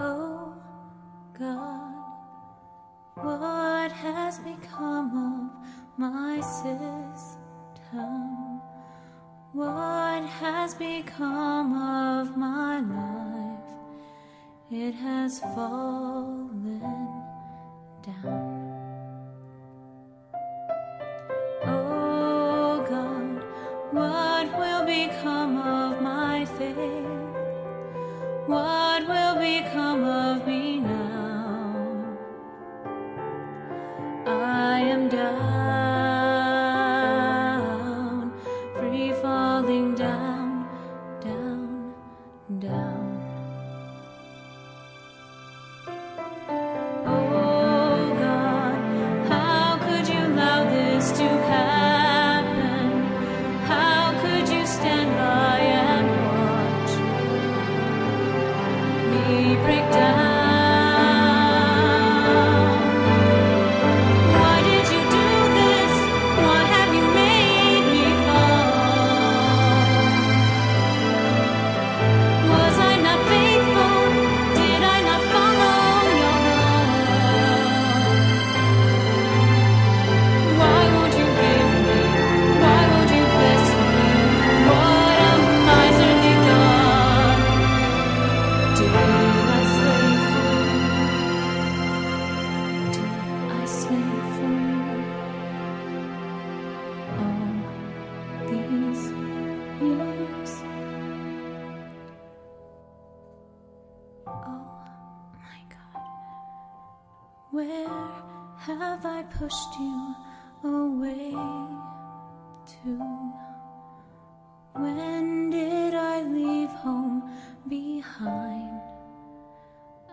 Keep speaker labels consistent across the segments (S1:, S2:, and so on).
S1: Oh God, what has become of my system? What has become of my life? It has fallen down. Oh God, what will become of my faith? What will become of me now? I am down, free falling down, down, down. Oh God, how could you allow this to happen? How could you stand by and watch me break down? Why did you do this? Why have you made me fall? Was I not faithful? Did I not follow your law? Why won't you give me? Why won't you bless me? What a miserly God. Did I slave for you? Did I slave for you? All these years. Oh my God, where have I pushed you away to? When did I leave home behind?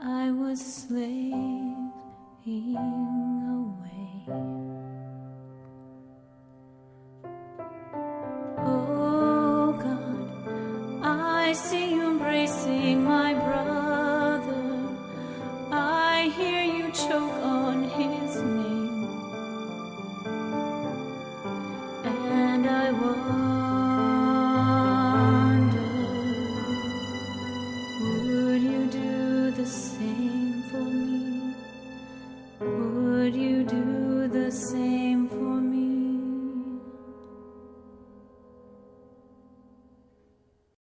S1: I was slaving